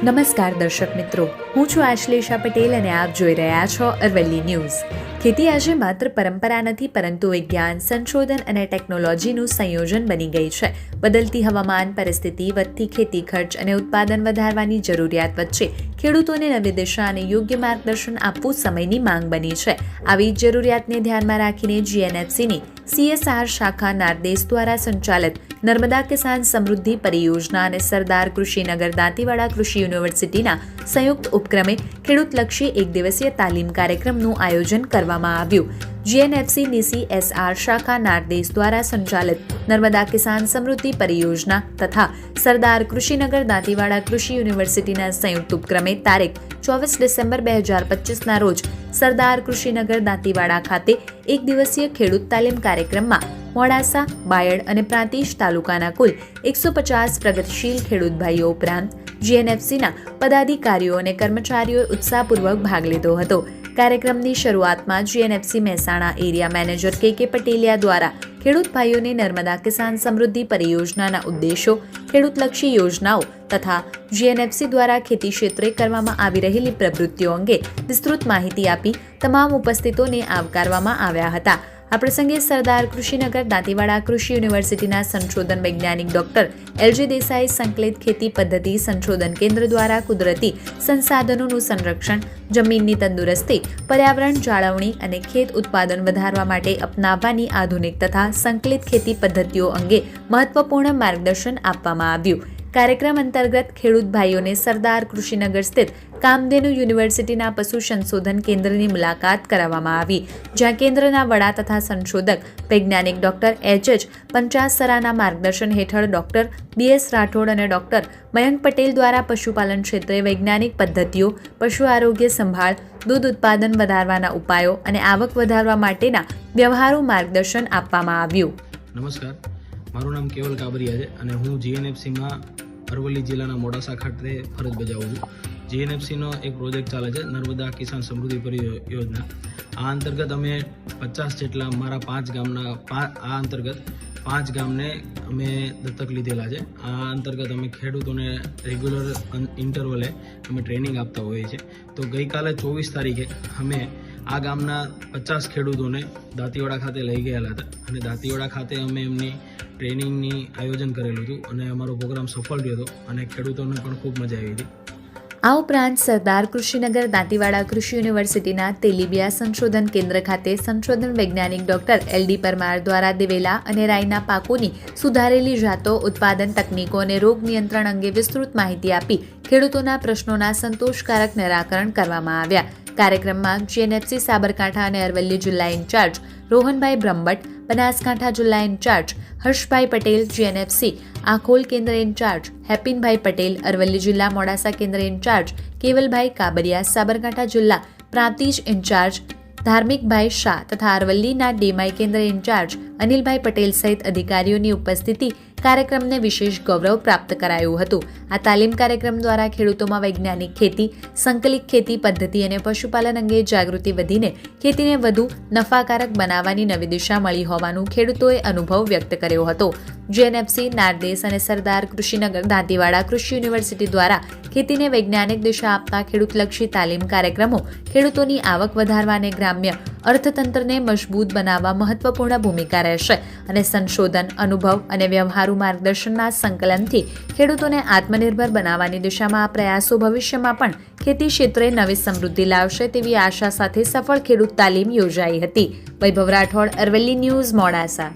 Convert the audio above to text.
નમસ્કાર દર્શક મિત્રો, હું છું આશ્લેષા પટેલ અને આપ જોઈ રહ્યા છો અરવલ્લી ન્યૂઝ. ખેતી આજે માત્ર પરંપરા નથી, પરંતુ વિજ્ઞાન, સંશોધન અને ટેકનોલોજીનું સંયોજન બની ગઈ છે. બદલતી હવામાન પરિસ્થિતિ, વધતી ખેતી ખર્ચ અને ઉત્પાદન વધારવાની જરૂરિયાત વચ્ચે ખેડૂતોને નવી દિશા અને યોગ્ય માર્ગદર્શન આપવું સમયની માંગ બની છે. આવી જ જરૂરિયાતને ધ્યાનમાં રાખીને જીએનએફસીની CSR શાખા નારદેશ દ્વારા સંચાલિત નર્મદા કિસાન સમૃદ્ધિ પરિયોજના અને સરદાર કૃષિનગર દાંતીવાડા કૃષિ યુનિવર્સિટીના સંયુક્ત ઉપક્રમે ખેડૂતલક્ષી એક દિવસીય તાલીમ કાર્યક્રમનું આયોજન કરવામાં આવ્યું. જીએનએફસીની CSR શાખા નારદેશ દ્વારા સંચાલિત નર્મદા કિસાન સમૃદ્ધિ પરિયોજના તથા સરદાર કૃષિનગર દાંતીવાડા કૃષિ યુનિવર્સિટીના સંયુક્ત ઉપક્રમે તારીખ 24 ડિસેમ્બર 2025ના રોજ સરદાર કૃષિનગર દાંતીવાડા ખાતે એક દિવસીય ખેડૂત તાલીમ કાર્યક્રમમાં મોડાસા, બાયડ અને પ્રાંતિજ તાલુકાના કુલ 150 પ્રગતિશીલ ખેડૂત ભાઈઓ ઉપરાંત જીએનએફસીના પદાધિકારીઓ અને કર્મચારીઓએ ઉત્સાહપૂર્વક ભાગ લીધો હતો. કાર્યક્રમની શરૂઆતમાં જીએનએફસી મહેસાણા એરિયા મેનેજર કે પટેલિયા દ્વારા ખેડૂત ભાઈઓને નર્મદા કિસાન સમૃદ્ધિ પરિયોજનાના ઉદ્દેશો, ખેડૂતલક્ષી યોજનાઓ તથા જીએનએફસી દ્વારા ખેતી ક્ષેત્રે કરવામાં આવી રહેલી પ્રવૃત્તિઓ અંગે વિસ્તૃત માહિતી આપી તમામ ઉપસ્થિતોને આવકારવામાં આવ્યા હતા. આ પ્રસંગે સરદાર કૃષિનગર દાંતીવાડા કૃષિ યુનિવર્સિટીના સંશોધન વૈજ્ઞાનિક ડોક્ટર LJ દેસાઈ સંકલિત ખેતી પદ્ધતિ સંશોધન કેન્દ્ર દ્વારા કુદરતી સંસાધનોનું સંરક્ષણ, જમીનની તંદુરસ્તી, પર્યાવરણ જાળવણી અને ખેત ઉત્પાદન વધારવા માટે અપનાવવાની આધુનિક તથા સંકલિત ખેતી પદ્ધતિઓ અંગે મહત્વપૂર્ણ માર્ગદર્શન આપવામાં આવ્યું. કાર્યક્રમ અંતર્ગત ખેડૂત ભાઈઓને સરદાર કૃષિનગર સ્થિત કામધેનુ યુનિવર્સિટીના પશુ સંશોધન કેન્દ્રની મુલાકાત કરાવવામાં આવી, જ્યાં કેન્દ્રના વડા તથા સંશોધક વૈજ્ઞાનિક ડોક્ટર HH પંચાસરાના માર્ગદર્શન હેઠળ ડોક્ટર BS રાઠોડ અને ડોક્ટર મયંક પટેલ દ્વારા પશુપાલન ક્ષેત્રે વૈજ્ઞાનિક પદ્ધતિઓ, પશુ આરોગ્ય સંભાળ, દૂધ ઉત્પાદન વધારવાના ઉપાયો અને આવક વધારવા માટેના વ્યવહારુ માર્ગદર્શન આપવામાં આવ્યું. નમસ્કાર, મારું નામ કેવલ કાબરિયા છે અને હું જીએનએફસીમાં અરવલ્લી જિલ્લાના મોડાસા ખાતે ફરજ બજાવું છું. જીએનએફસીનો એક પ્રોજેક્ટ ચાલે છે નર્મદા કિસાન સમૃદ્ધિ પરિયોજના. આ અંતર્ગત અમે 50 જેટલા મારા 5 ગામને અમે દત્તક લીધેલા છે. આ અંતર્ગત અમે ખેડૂતોને રેગ્યુલર ઇન્ટરવલે અમે ટ્રેનિંગ આપતા હોઈએ છીએ. તો ગઈકાલે 24 તારીખે અમે આ ગામના 50 ખેડૂતોને દાંતીવાડા ખાતે લઈ ગયેલા હતા અને દાંતીવાડા ખાતે અમે એમની ટ્રેનિંગની આયોજન કરેલું હતું અને અમારો પ્રોગ્રામ સફળ રહ્યો હતો અને ખેડૂતોને પણ ખૂબ મજા આવી હતી. આ ઉપરાંત સરદાર કૃષિનગર દાંતીવાડા કૃષિ યુનિવર્સિટીના તેલીબિયા સંશોધન કેન્દ્ર ખાતે સંશોધન વૈજ્ઞાનિક ડોક્ટર LD પરમાર દ્વારા દિવેલા અને રાઈના પાકોની સુધારેલી જાતો, ઉત્પાદન તકનીકો અને રોગ નિયંત્રણ અંગે વિસ્તૃત માહિતી આપી ખેડૂતોના પ્રશ્નોના સંતોષકારક નિરાકરણ કરવામાં આવ્યા. કાર્યક્રમમાં જીએનએફસી સાબરકાંઠા અને અરવલ્લી જિલ્લા ઇન્ચાર્જ રોહનભાઈ બ્રહ્મભટ્ટ, બનાસકાંઠા જિલ્લા ઇન્ચાર્જ હર્ષભાઈ પટેલ, જીએનએફસી આખોલ કેન્દ્ર ઇન્ચાર્જ હેપીનભાઈ પટેલ, અરવલ્લી જિલ્લા મોડાસા કેન્દ્ર ઇન્ચાર્જ કેવલભાઈ કાબરિયા, સાબરકાંઠા જિલ્લા પ્રાંતિજ ઇન્ચાર્જ ધાર્મિકભાઈ શાહ તથા અરવલ્લીના DMI કેન્દ્ર ઇન્ચાર્જ અનિલભાઈ પટેલ સહિત અધિકારીઓની ઉપસ્થિતિ કાર્યક્રમને વિશેષ ગૌરવ પ્રાપ્ત કરાયું હતું. આ તાલીમ કાર્યક્રમ દ્વારા ખેડૂતોમાં વૈજ્ઞાનિક ખેતી, સંકલિત ખેતી પદ્ધતિ અને પશુપાલન અંગે જાગૃતિ વધીને ખેતીને વધુ નફાકારક બનાવવાની નવી દિશા મળી હોવાનું ખેડૂતોએ અનુભવ વ્યક્ત કર્યો હતો. જીએનએફસી, નારદેશ અને સરદાર કૃષિનગર દાંતીવાડા કૃષિ યુનિવર્સિટી દ્વારા ખેતીને વૈજ્ઞાનિક દિશા આપતા ખેડૂતલક્ષી તાલીમ કાર્યક્રમો ખેડૂતોની આવક વધારવા અને ગ્રામ્ય અર્થતંત્રને મજબૂત બનાવવા મહત્વપૂર્ણ ભૂમિકા રહેશે અને સંશોધન, અનુભવ અને વ્યવહારુ માર્ગદર્શનના સંકલનથી ખેડૂતોને આત્મનિર્ભર બનાવવાની દિશામાં આ પ્રયાસો ભવિષ્યમાં પણ ખેતી ક્ષેત્રે નવી સમૃદ્ધિ લાવશે તેવી આશા સાથે સફળ ખેડૂત તાલીમ યોજાઈ હતી. વૈભવ રાઠોડ, અરવલ્લી ન્યૂઝ, મોડાસા.